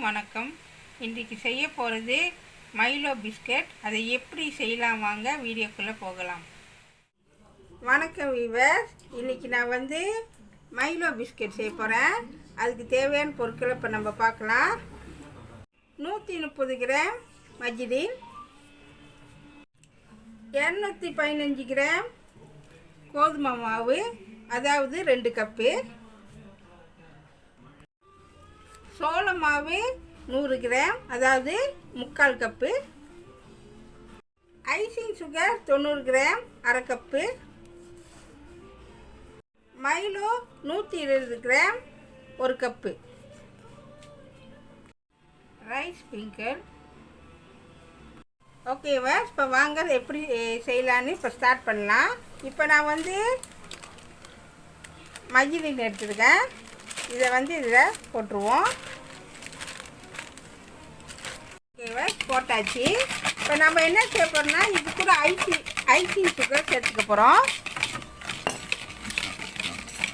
வணக்கம். இன்றைக்கி செய்ய போகிறது மைலோ பிஸ்கட். அதை எப்படி செய்யலாம் வாங்க வீடியோக்குள்ளே போகலாம். வணக்கம் வீவர்ஸ். இன்றைக்கி நான் மைலோ பிஸ்கட் செய்ய போகிறேன். அதுக்கு தேவையான பொருட்களை இப்போ நம்ம பார்க்கலாம். 130 கிராம் மர்கரீன், 215 கிராம் கோதுமை மாவு, அதாவது 2 கப்பு, சோள மாவு 100 கிராம், அதாவது 3/4 கப்பு, ஐசிங் சுகர் 90 கிராம், அரை cup, Milo 120 gram, 1 cup, rice sprinkle. ஓகேவா, இப்போ வாங்க எப்படி செய்யலான்னு இப்போ ஸ்டார்ட் பண்ணலாம். இப்போ நான் மர்கரீன் எடுத்துருக்கேன். இதை இதில் போட்டுருவோம். ஓகேவா, போட்டாச்சு. இப்போ நம்ம என்ன செய்ய போகிறோம்னா, இது கூட ஐசிங் சுகர் சேர்த்துக்க போகிறோம்.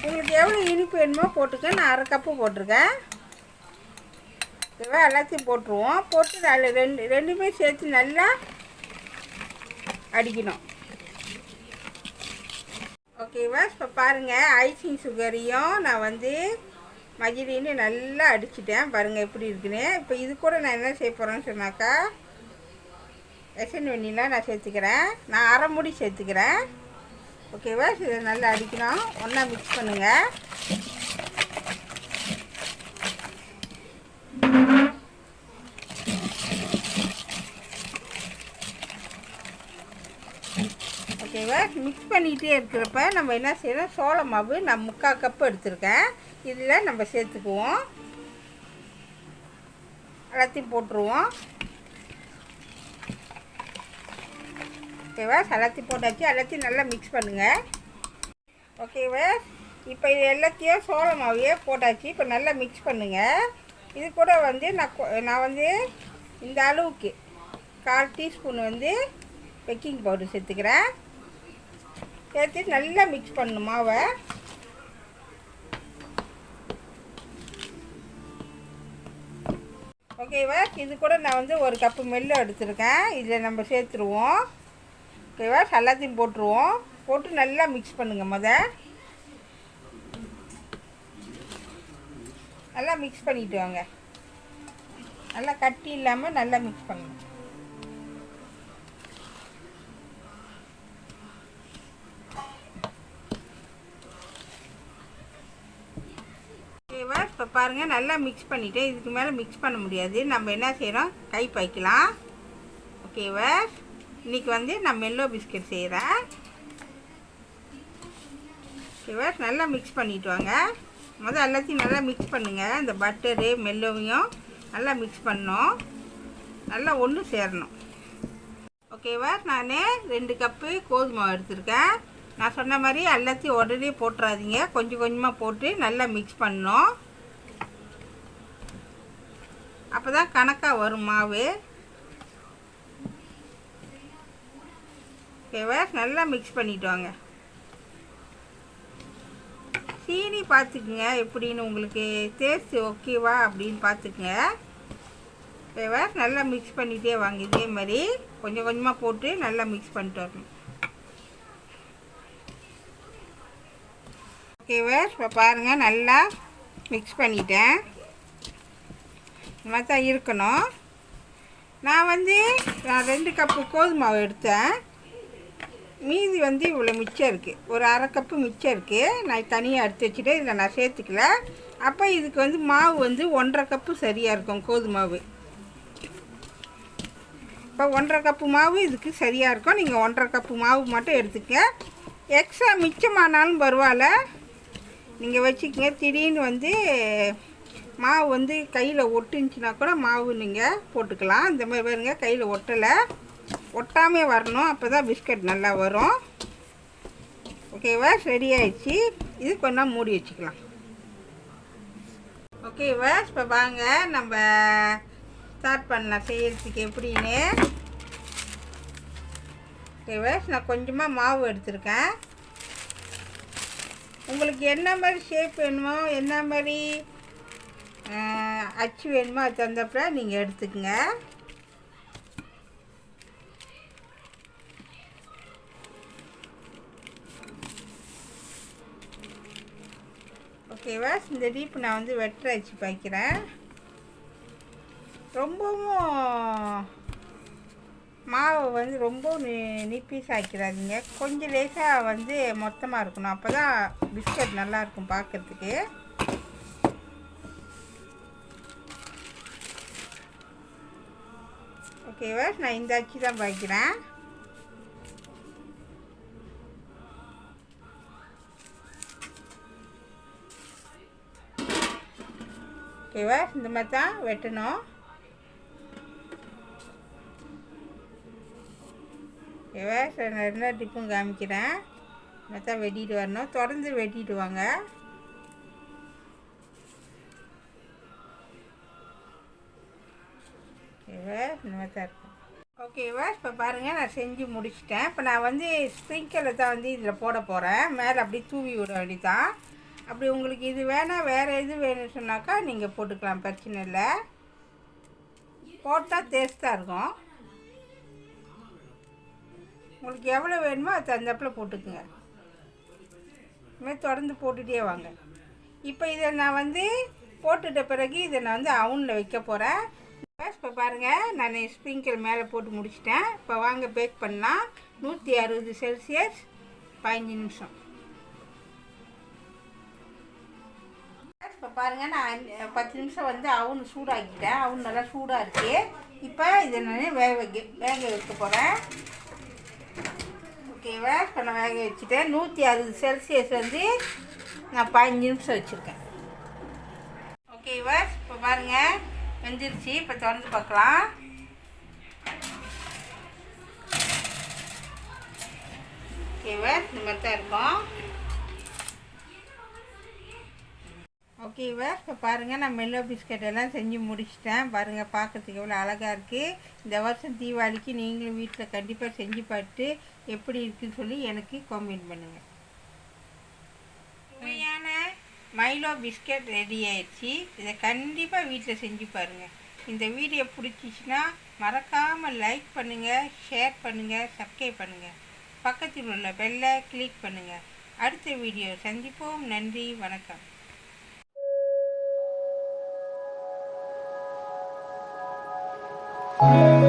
உங்களுக்கு எவ்வளோ இனிப்பு வேணுமோ போட்டுக்க. நான் அரை கப்பு போட்டிருக்கேன். ஓகேவா, எல்லாத்தையும் போட்டுருவோம். போட்டு அதில் ரெண்டுமே சேர்த்து நல்லா அடிக்கணும். ஓகேவா, இப்போ பாருங்கள், ஐசிங் சுகரையும் நான் மர்கரீனு நல்லா அடிச்சிட்டேன். பாருங்கள் எப்படி இருக்குன்னு. இப்போ இது கூட நான் என்ன செய்ய போகிறேன்னு சொன்னாக்கா, எசன் வெண்ணிலா நான் சேர்த்துக்கிறேன். நான் அரை மூடி சேர்த்துக்கிறேன். ஓகேவா, இதை நல்லா அடிக்கணும். ஒன்றா மிக்ஸ் பண்ணுங்கள். ஓகேவா, மிக்ஸ் பண்ணிகிட்டே இருக்கிறப்ப நம்ம என்ன செய்யணும், சோள மாவு நான் 3/4 கப்பு எடுத்துருக்கேன். இதில் நம்ம சேர்த்துக்குவோம். எல்லாத்தையும் போட்டுருவோம். ஓகேவா, எல்லாத்தையும் போட்டாச்சு. எல்லாத்தையும் நல்லா மிக்ஸ் பண்ணுங்கள். ஓகேவா, இப்போ இது எல்லாத்தையும் சோள மாவையே போட்டாச்சு. இப்போ நல்லா மிக்ஸ் பண்ணுங்கள். இது கூட நான் இந்த அளவுக்கு 1/4 டீஸ்பூன் பேக்கிங் பவுடர் சேர்த்துக்கிறேன். சேர்த்து நல்லா மிக்ஸ் பண்ணணும் மாவை. ஓகேவா, இது கூட நான் 1 கப்பு மெல்லோ எடுத்துருக்கேன். இதில் நம்ம சேர்த்துருவோம். ஓகேவா, எல்லாத்தையும் போட்டுருவோம். போட்டு நல்லா மிக்ஸ் பண்ணுங்கள். நல்லா மிக்ஸ் பண்ணிட்டு வாங்க. நல்லா கட்டி இல்லாமல் நல்லா மிக்ஸ் பண்ணுங்க. ஓகேவா, இப்போ பாருங்கள், நல்லா மிக்ஸ் பண்ணிவிட்டு இதுக்கு மேலே மிக்ஸ் பண்ண முடியாது. நம்ம என்ன செய்கிறோம், கை பாய்க்கலாம். ஓகேவா, இன்றைக்கி நான் மெல்லோ பிஸ்கட் செய்கிறேன். ஓகேவா, நல்லா மிக்ஸ் பண்ணிட்டு வாங்க. எல்லாத்தையும் நல்லா மிக்ஸ் பண்ணுங்கள். இந்த பட்டரு மெல்லோவையும் நல்லா மிக்ஸ் பண்ணணும். நல்லா ஒன்று சேரணும். ஓகேவா, நான் 2 கப்பு கோதுமை எடுத்துருக்கேன். நான் சொன்ன மாதிரி எல்லாத்தையும் உடனே போட்டுறாதீங்க. கொஞ்சம் கொஞ்சமாக போட்டு நல்லா மிக்ஸ் பண்ணணும். அப்போ தான் கணக்காக வரும் மாவு. ஓகேவா, நல்லா மிக்ஸ் பண்ணிட்டு வாங்க. சீனி பார்த்துக்குங்க எப்படின்னு, உங்களுக்கு டேஸ்ட் ஓகேவா அப்படின்னு பார்த்துக்குங்க. ஓகேவா, நல்லா மிக்ஸ் பண்ணிகிட்டே வாங்க. இதே மாதிரி கொஞ்சம் கொஞ்சமாக போட்டு நல்லா மிக்ஸ் பண்ணிட்டு வரணும். ஓகேவா, இப்போ பாருங்கள், நல்லா மிக்ஸ் பண்ணிட்டேன். இந்த மாதிரி தான் இருக்கணும். நான் 2 கப்பு கோதுமை மாவு எடுத்தேன். மீதி இவ்வளோ மிச்சம் இருக்குது. ஒரு அரை கப்பு மிச்சம் இருக்குது. நான் தனியாக எடுத்து வச்சுட்டு இதில் நான் சேர்த்துக்கல. அப்போ இதுக்கு மாவு 1/2 கப்பு சரியாக இருக்கும். கோதுமை மாவு இப்போ 1/2 கப்பு மாவு இதுக்கு சரியாக இருக்கும். நீங்கள் 1/2 கப்பு மாவு மட்டும் எடுத்துக்க. எக்ஸ்ட்ரா மிச்சமானாலும் பரவாயில்ல, நீங்கள் வச்சுக்கங்க. திடீர்னு மாவு கையில் ஒட்டுச்சுன்னா கூட மாவு நீங்கள் போட்டுக்கலாம். இந்த மாதிரி பாருங்க, கையில் ஒட்டாமே வரணும். அப்போ தான் பிஸ்கட் நல்லா வரும். ஓகேவா, ரெடி ஆயிடுச்சு. இது கொஞ்சம் மூடி வச்சுக்கலாம். ஓகேவா, இப்போ வாங்க நம்ம ஸ்டார்ட் பண்ணலாம் செய்யறதுக்கு எப்படின்னு. ஓகேவா, நான் கொஞ்சமாக மாவு எடுத்துருக்கேன். உங்களுக்கு என்ன மாதிரி ஷேப் வேணுமோ, என்ன மாதிரி அச்சு வேணுமோ அது தந்தப்ப நீங்கள் எடுத்துக்கங்க. ஓகேவா? இந்த டீப்பு நான் வந்து வெட்டுற அச்சு பாய்க்கிறேன். ரொம்பவும் மாவை வந்து ரொம்ப நீப்பீஸ் ஆக்கிடாதீங்க. கொஞ்சம் லேசாக வந்து மொத்தமாக இருக்கணும். அப்போ தான் பிஸ்கட் நல்லாயிருக்கும் பார்க்குறதுக்கு. ஓகேவா? நான் இந்த அச்சு தான் பாய்க்கிறேன். ஓகேவா? இந்த மாதிரி தான் வெட்டணும். ஓகேவா? சரி, நான் என்ன டிப்பும் காமிக்கிறேன். இந்த மாதிரி தான் வெட்டிட்டு வரணும். தொடர்ந்து வெட்டிட்டு வாங்க. ஓகேவா? இந்த மாதிரி தான் இருக்கும். ஓகேவா? இப்போ பாருங்கள், நான் செஞ்சு முடிச்சிட்டேன். இப்போ நான் வந்து ஸ்ப்ரிங்கரை தான் வந்து இதில் போட போகிறேன். மேலே அப்படியே தூவி விட வேண்டியதான். அப்படி உங்களுக்கு இது வேணால் வேறு எது வேணும்னு சொன்னாக்கா நீங்கள் போட்டுக்கலாம், பிரச்சனை இல்லை. போட்டால் டேஸ்ட்டாக இருக்கும். உங்களுக்கு எவ்வளோ வேணுமோ அது தகுந்தாப்பில் போட்டுக்குங்க. இதுமாதிரி தொடர்ந்து போட்டுகிட்டே வாங்க. இப்போ இதை நான் வந்து போட்டுட்ட பிறகு இதை நான் வந்து அவனில் வைக்க போகிறேன். இப்போ பாருங்கள், நான் ஸ்ப்ரிங்கிள் மேலே போட்டு முடிச்சிட்டேன். இப்போ வாங்க பேக் பண்ணலாம். 160 செல்சியஸ் 15 நிமிஷம். இப்போ பாருங்கள், நான் 10 நிமிஷம் வந்து அவன் சூடாக்கிட்டேன். அவன் நல்லா சூடாக இருக்குது. இப்போ இதை நான் வேக வைக்க போகிறேன். ஓகேவா? இப்போ நான் வேக வச்சுட்டேன். 160 செல்சியஸ் வந்து நான் 15 நிமிஷம் வச்சுருக்கேன். ஓகேவா? இப்போ பாருங்கள், வெந்துருச்சு. இப்போ திறந்து பார்க்கலாம். ஓகேவா? இந்த மாதிரி தான் இருக்கும். ஓகேவா? இப்போ பாருங்கள், நான் மெல்லோ பிஸ்கட் எல்லாம் செஞ்சு முடிச்சிட்டேன். பாருங்கள், பார்க்கறதுக்கு எவ்வளோ அழகாக இருக்குது. இந்த வருஷம் தீபாவளிக்கு நீங்களும் வீட்டில் கண்டிப்பாக செஞ்சு பார்த்து எப்படி இருக்குன்னு சொல்லி எனக்கு கமெண்ட் பண்ணுங்கள். சுவையான மைலோ பிஸ்கட் ரெடி ஆயிடுச்சு. இதை கண்டிப்பாக வீட்டில் செஞ்சு பாருங்கள். இந்த வீடியோ பிடிச்சிச்சின்னா மறக்காமல் லைக் பண்ணுங்கள், ஷேர் பண்ணுங்கள், சப்ஸ்கிரைப் பண்ணுங்கள். பக்கத்தில் உள்ள பெல்லை கிளிக் பண்ணுங்கள். அடுத்த வீடியோ சந்திப்போம். நன்றி, வணக்கம். Thank you.